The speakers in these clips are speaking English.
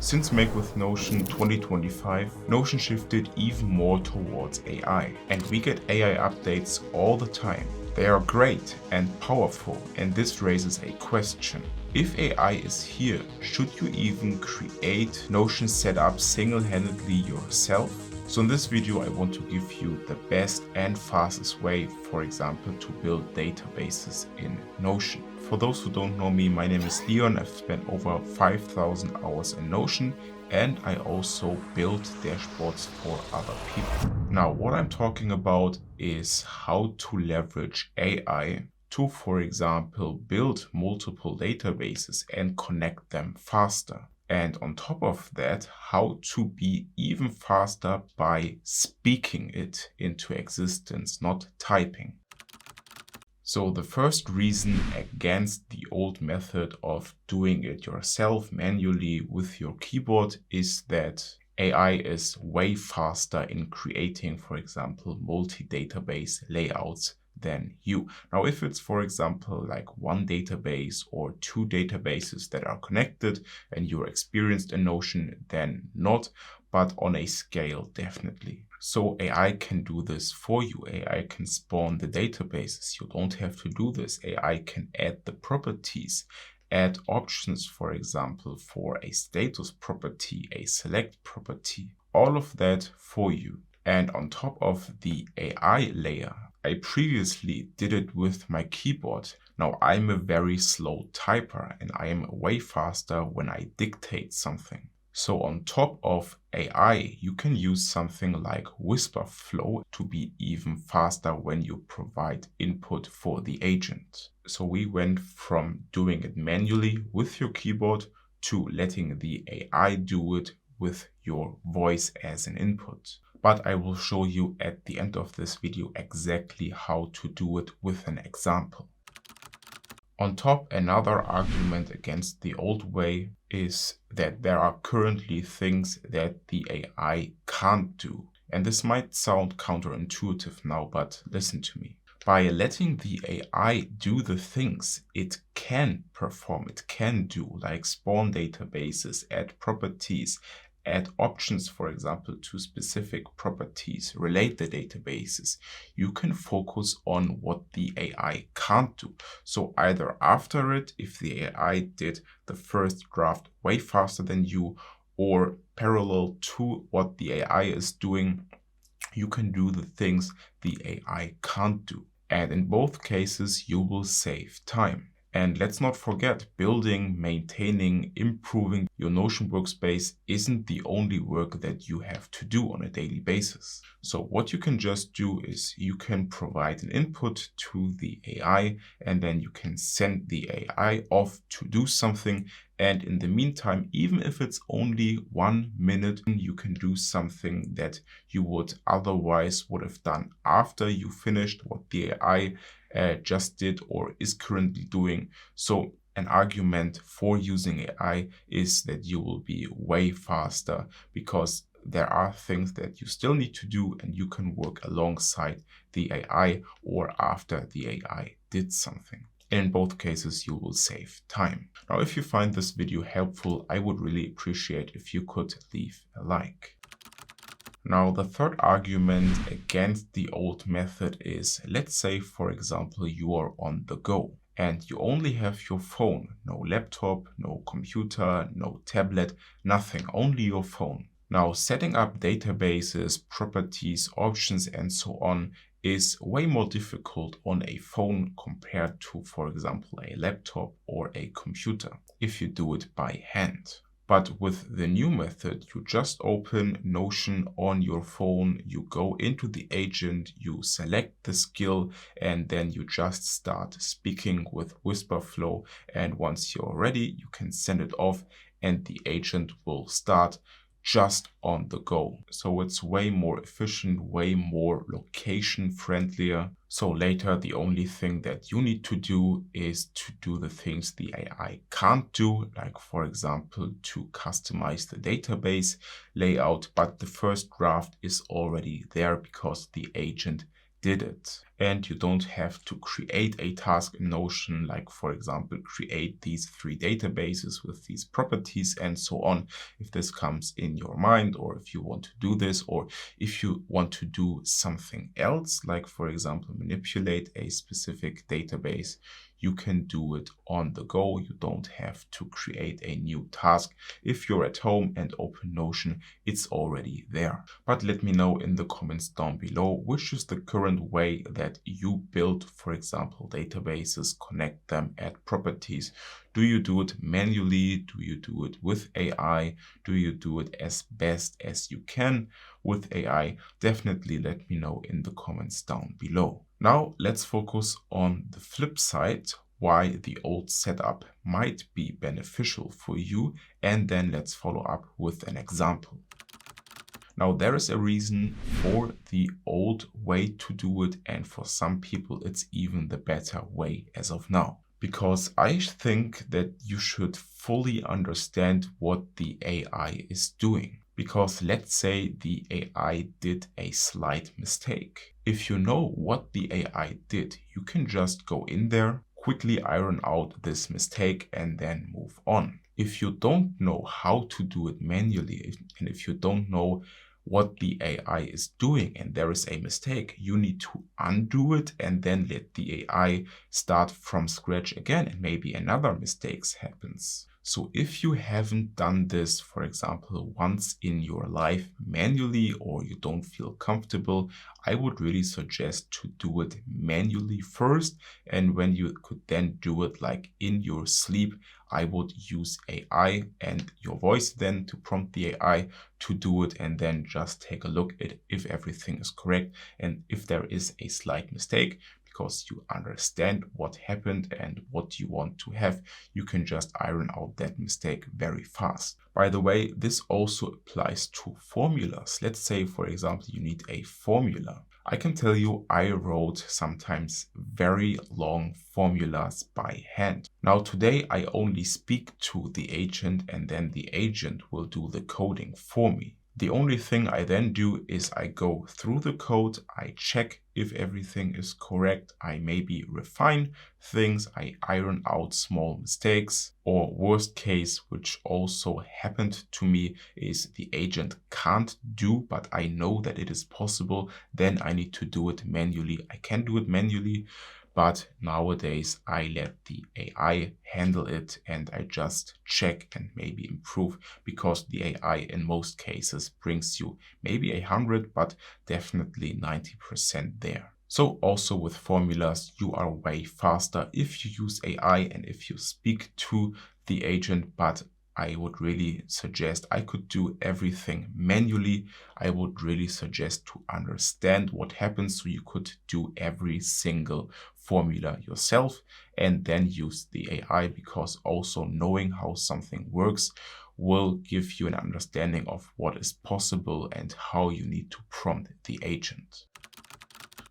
Since Make with Notion 2025, Notion shifted even more towards AI, and we get AI updates all the time. They are great and powerful, and this raises a question. If AI is here, should you even create Notion setup single-handedly yourself? So in this video, I want to give you the best and fastest way, for example, to build databases in Notion. For those who don't know me, my name is Leon. I've spent over 5,000 hours in Notion, and I also build dashboards for other people. Now, what I'm talking about is how to leverage AI to, for example, build multiple databases and connect them faster. And on top of that, how to be even faster by speaking it into existence, not typing. So the first reason against the old method of doing it yourself manually with your keyboard is that AI is way faster in creating, for example, multi-database layouts than you. Now, if it's, for example, like one database or two databases that are connected and you're experienced in Notion, then not, but on a scale, definitely. So AI can do this for you. AI can spawn the databases. You don't have to do this. AI can add the properties, add options, for example, for a status property, a select property, all of that for you. And on top of the AI layer, I previously did it with my keyboard. Now I'm a very slow typer and I am way faster when I dictate something. So on top of AI, you can use something like Wispr Flow to be even faster when you provide input for the agent. So we went from doing it manually with your keyboard to letting the AI do it with your voice as an input. But I will show you at the end of this video exactly how to do it with an example. On top, another argument against the old way is that there are currently things that the AI can't do. And this might sound counterintuitive now, but listen to me. By letting the AI do the things it can perform, it can do, like spawn databases, add properties, add options, for example, to specific properties, relate the databases, you can focus on what the AI can't do. So either after it, if the AI did the first draft way faster than you, or parallel to what the AI is doing, you can do the things the AI can't do. And in both cases, you will save time. And let's not forget, building, maintaining, improving your Notion workspace isn't the only work that you have to do on a daily basis. So what you can just do is you can provide an input to the AI, and then you can send the AI off to do something. And in the meantime, even if it's only 1 minute, you can do something that you would otherwise would have done after you finished what the AI just did or is currently doing. So an argument for using AI is that you will be way faster because there are things that you still need to do and you can work alongside the AI or after the AI did something. In both cases, you will save time. Now, if you find this video helpful, I would really appreciate if you could leave a like. Now, the third argument against the old method is, let's say, for example, you are on the go and you only have your phone, no laptop, no computer, no tablet, nothing, only your phone. Now, setting up databases, properties, options, and so on is way more difficult on a phone compared to, for example, a laptop or a computer if you do it by hand. But with the new method, you just open Notion on your phone, you go into the agent, you select the skill, and then you just start speaking with Wispr Flow. And once you're ready, you can send it off and the agent will start just on the go. So it's way more efficient, way more location friendlier. So later, the only thing that you need to do is to do the things the AI can't do, like for example, to customize the database layout, but the first draft is already there because the agent did it. And you don't have to create a task in Notion, like for example, create these 3 databases with these properties and so on. If this comes in your mind, or if you want to do this, or if you want to do something else, like for example, manipulate a specific database, you can do it on the go. You don't have to create a new task. If you're at home and open Notion, it's already there. But let me know in the comments down below, which is the current way that you build, for example, databases, connect them, add properties. Do you do it manually? Do you do it with AI? Do you do it as best as you can with AI? Definitely let me know in the comments down below. Now let's focus on the flip side, why the old setup might be beneficial for you, and then let's follow up with an example. Now, there is a reason for the old way to do it, and for some people, it's even the better way as of now. Because I think that you should fully understand what the AI is doing. Because let's say the AI did a slight mistake. If you know what the AI did, you can just go in there, quickly iron out this mistake, and then move on. If you don't know how to do it manually, and if you don't know what the AI is doing and there is a mistake, you need to undo it and then let the AI start from scratch again, and maybe another mistake happens. So if you haven't done this, for example, once in your life manually, or you don't feel comfortable, I would really suggest to do it manually first. And when you could then do it like in your sleep, I would use AI and your voice then to prompt the AI to do it, and then just take a look at if everything is correct. And if there is a slight mistake, because you understand what happened and what you want to have, you can just iron out that mistake very fast. By the way, this also applies to formulas. Let's say, for example, you need a formula. I can tell you I wrote sometimes very long formulas by hand. Now today I only speak to the agent, and then the agent will do the coding for me. The only thing I then do is I go through the code, I check if everything is correct, I maybe refine things, I iron out small mistakes, or worst case, which also happened to me, is the agent can't do, but I know that it is possible, then I need to do it manually. I can do it manually, but nowadays I let the AI handle it and I just check and maybe improve, because the AI in most cases brings you maybe 100, but definitely 90% there. So also with formulas, you are way faster if you use AI and if you speak to the agent, but I would really suggest, I could do everything manually. I would really suggest to understand what happens, so you could do every single formula yourself and then use the AI, because also knowing how something works will give you an understanding of what is possible and how you need to prompt the agent.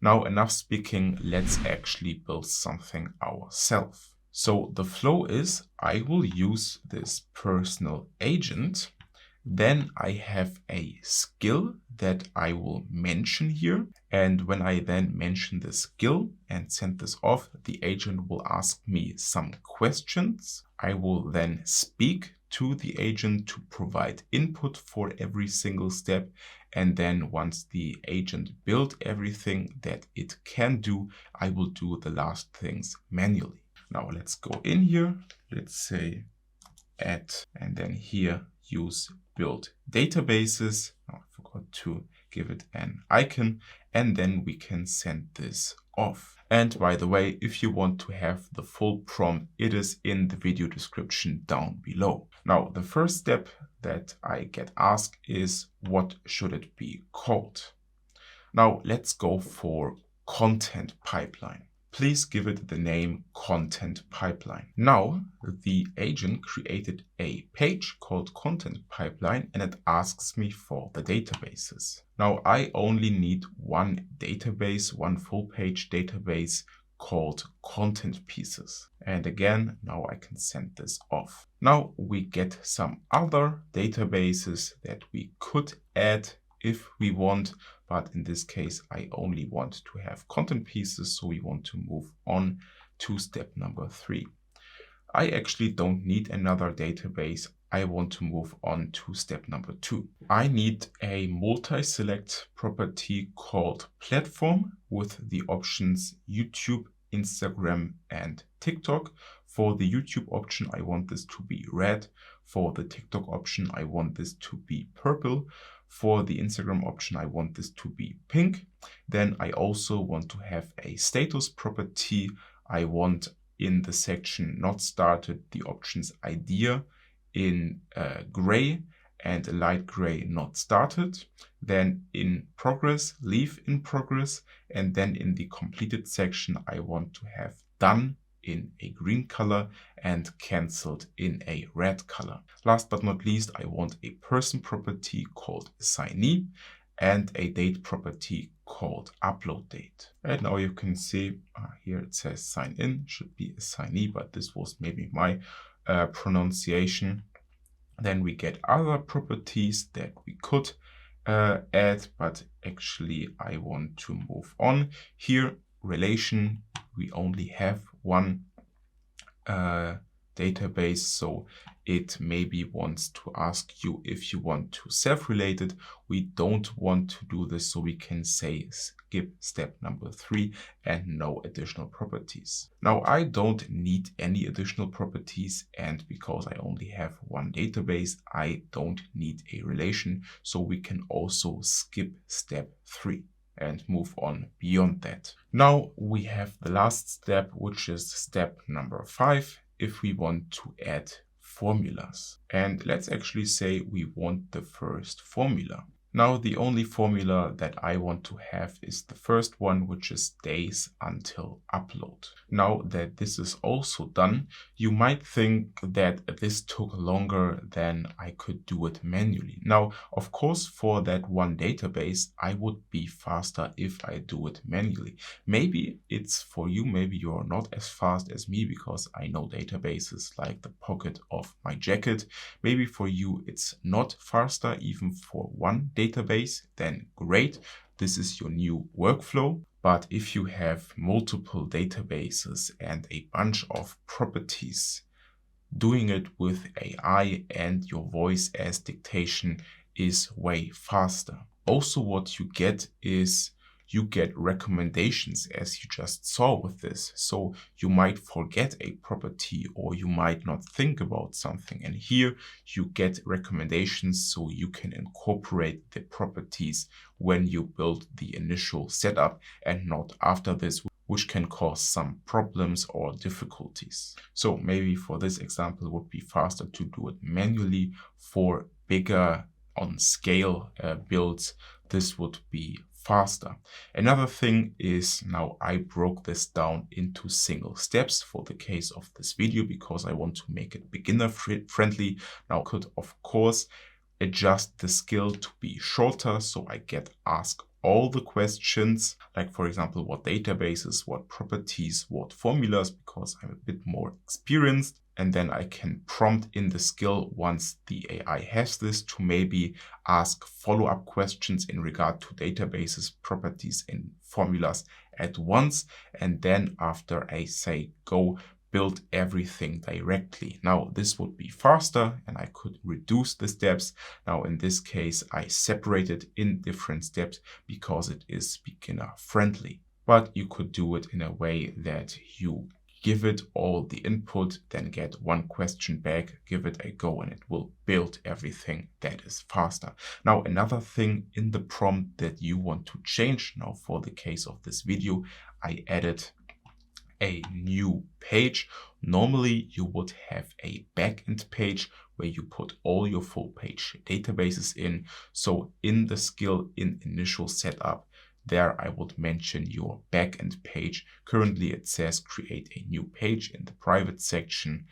Now, enough speaking, let's actually build something ourselves. So the flow is, I will use this personal agent. Then I have a skill that I will mention here. And when I then mention the skill and send this off, the agent will ask me some questions. I will then speak to the agent to provide input for every single step. And then once the agent built everything that it can do, I will do the last things manually. Now let's go in here. Let's say add, and then here use build databases. Now I forgot to give it an icon, and then we can send this off. And by the way, if you want to have the full prompt, it is in the video description down below. Now, the first step that I get asked is, what should it be called? Now, let's go for content pipeline. Please give it the name content pipeline. Now, the agent created a page called content pipeline, and it asks me for the databases. Now, I only need one database, one full page database called content pieces. And again, now I can send this off. Now we get some other databases that we could add if we want, but in this case, I only want to have content pieces. So we want to move on to step number 3. I actually don't need another database. I want to move on to step number 2. I need a multi-select property called platform with the options YouTube, Instagram, and TikTok. For the YouTube option, I want this to be red. For the TikTok option, I want this to be purple. For the Instagram option, I want this to be pink. Then I also want to have a status property. I want in the section not started the options idea in gray and a light gray not started. Then in progress, leave in progress. And then in the completed section, I want to have done in a green color and cancelled in a red color. Last but not least, I want a person property called assignee and a date property called upload date. And now you can see here it says sign in, should be assignee, but this was maybe my pronunciation. Then we get other properties that we could add, but actually I want to move on. Here, relation, we only have one database, so it maybe wants to ask you if you want to self-relate it. We don't want to do this, so we can say skip step number 3 and no additional properties. Now I don't need any additional properties, and because I only have one database, I don't need a relation, so we can also skip step 3 and move on beyond that. Now we have the last step, which is step number 5, if we want to add formulas. And let's actually say we want the first formula. Now the only formula that I want to have is the first one, which is days until upload. Now that this is also done, you might think that this took longer than I could do it manually. Now, of course, for that one database, I would be faster if I do it manually. Maybe it's for you, maybe you're not as fast as me because I know databases like the pocket of my jacket. Maybe for you, it's not faster even for one database, then great. This is your new workflow. But if you have multiple databases and a bunch of properties, doing it with AI and your voice as dictation is way faster. Also, what you get is you get recommendations, as you just saw with this. So you might forget a property or you might not think about something. And here you get recommendations so you can incorporate the properties when you build the initial setup and not after this, which can cause some problems or difficulties. So maybe for this example, it would be faster to do it manually. For bigger on scale builds, this would be faster. Another thing is, now I broke this down into single steps for the case of this video because I want to make it beginner friendly. Now I could of course adjust the skill to be shorter so I get asked all the questions, like for example, what databases, what properties, what formulas, because I'm a bit more experienced. And then I can prompt in the skill once the AI has this to maybe ask follow-up questions in regard to databases, properties, and formulas at once. And then after I say go, build everything directly. Now this would be faster and I could reduce the steps. Now in this case, I separate it in different steps because it is beginner friendly. But you could do it in a way that you give it all the input, then get one question back, give it a go, and it will build everything that is faster. Now, another thing in the prompt that you want to change, now for the case of this video, I added a new page. Normally, you would have a backend page where you put all your full page databases in. So in the skill in initial setup, there I would mention your backend page. Currently it says create a new page in the private section.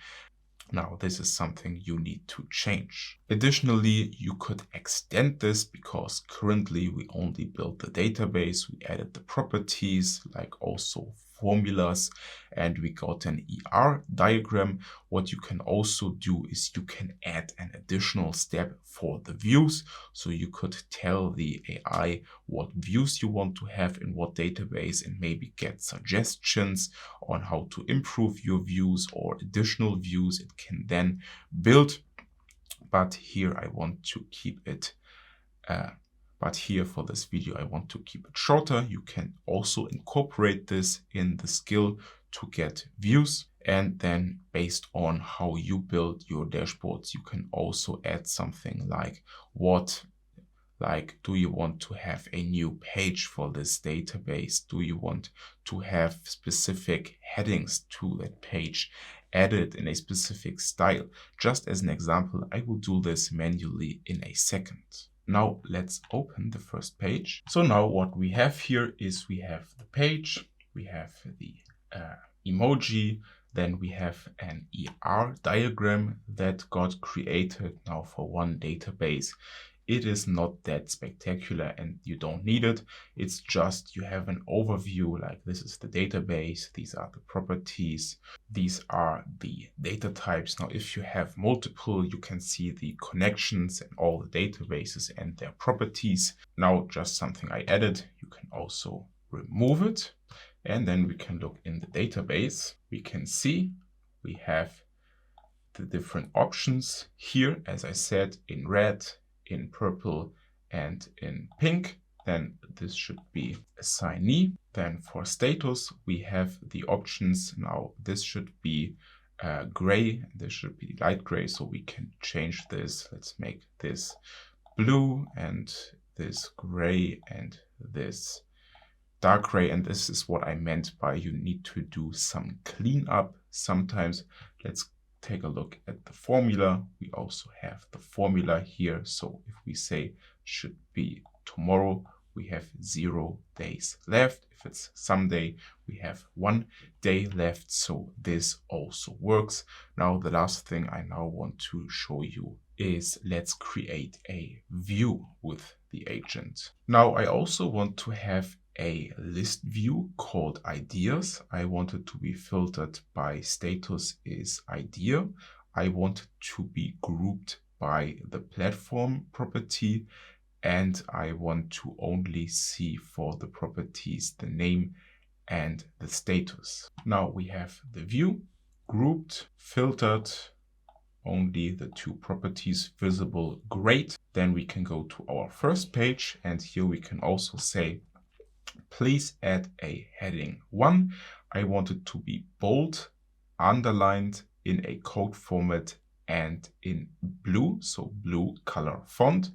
Now this is something you need to change. Additionally, you could extend this because currently we only built the database. We added the properties like also formulas, and we got an ER diagram. What you can also do is you can add an additional step for the views. So you could tell the AI what views you want to have in what database and maybe get suggestions on how to improve your views or additional views it can then build. But here I want to keep it But here for this video, I want to keep it shorter. You can also incorporate this in the skill to get views. And then based on how you build your dashboards, you can also add something like do you want to have a new page for this database? Do you want to have specific headings to that page added in a specific style? Just as an example, I will do this manually in a second. Now let's open the first page. So now what we have here is we have the page, we have the emoji, then we have an ER diagram that got created now for one database. It is not that spectacular and you don't need it. It's just you have an overview, like this is the database, these are the properties, these are the data types. Now, if you have multiple, you can see the connections and all the databases and their properties. Now, just something I added, you can also remove it. And then we can look in the database. We can see we have the different options here, as I said, in red, in purple, and in pink. Then this should be assignee. Then for status, we have the options. Now this should be gray, this should be light gray, so we can change this. Let's make this blue and this gray and this dark gray. And this is what I meant by you need to do some cleanup sometimes. Let's take a look at the formula. We also have the formula here. So if we say should be tomorrow, we have 0 days left. If it's someday, we have 1 day left. So this also works. Now, the last thing I now want to show you is let's create a view with the agent. Now, I also want to have a list view called ideas. I want it to be filtered by status is idea. I want it to be grouped by the platform property, and I want to only see for the properties the name and the status. Now we have the view grouped, filtered, only the 2 properties visible, great. Then we can go to our first page, and here we can also say please add a heading 1. I want it to be bold, underlined, in a code format, and in blue, so blue color font.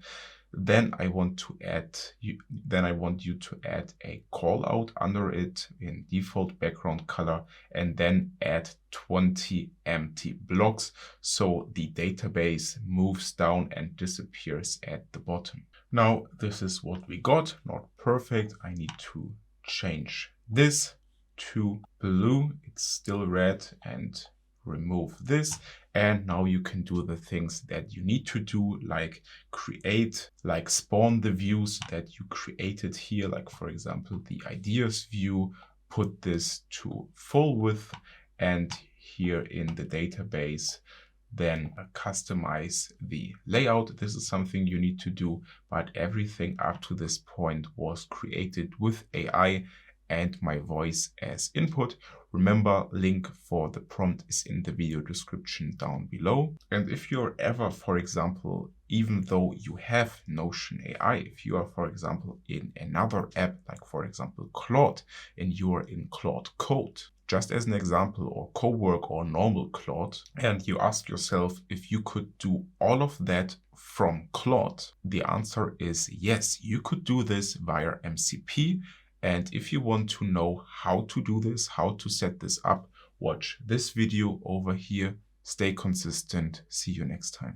Then I want you to add a call out under it in default background color, and then add 20 empty blocks so the database moves down and disappears at the bottom. Now, this is what we got, not perfect. I need to change this to blue. It's still red, and remove this. And now you can do the things that you need to do, like spawn the views that you created here. Like for example, the ideas view, put this to full width, and here in the database, then customize the layout. This is something you need to do, but everything up to this point was created with AI and my voice as input. Remember, link for the prompt is in the video description down below. And if you're ever, for example, even though you have Notion AI, if you are, for example, in another app, like for example, Claude, and you are in Claude Code, just as an example, or Cowork or normal Claude, and you ask yourself if you could do all of that from Claude, the answer is yes, you could do this via MCP. And if you want to know how to do this, how to set this up, watch this video over here. Stay consistent. See you next time.